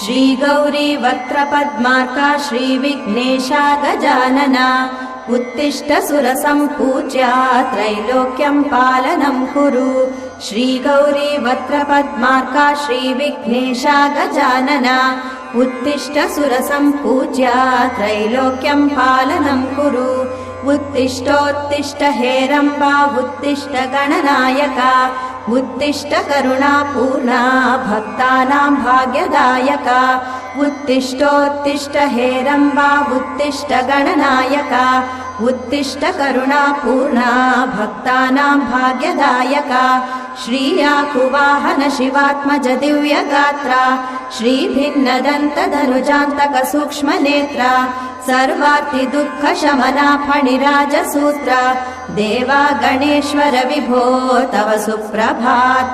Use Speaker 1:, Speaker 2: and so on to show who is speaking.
Speaker 1: श्री गौरी वक्त्रपद्मार्का श्रीविघ्नेशा गजानना उत्तिष्ठ सुरसम्पूज्या त्रैलोक्यं पालनं कुरु। श्री गौरी वक्त्रपद्मार्का श्रीविघ्नेशा गजानना उत्तिष्ठ सुरसम्पूज्या त्रैलोक्यं पालनं कुरु। उत्तिष्ठोत्तिष्ठ हेरम्बा उत्तिष्ठ गणनायका उत्तिष्ठ करुणापूर्णा भक्तानां भाग्यदायका। उत्तिष्ठोत्तिष्ठ हेरम्बा उत्तिष्ठ गणनायका उत्तिष्ठ करुणापूर्णा भक्तानां भाग्यदायका। श्रीयाकुवाहन शिवात्मज दिव्यगात्रा श्रीभिन्नदन्तधनुजान्तक सूक्ष्मनेत्रा सर्वार्ति दुःख शमना फणिराजसूत्रा देवा गणेश्वर विभो तव सुप्रभातम्।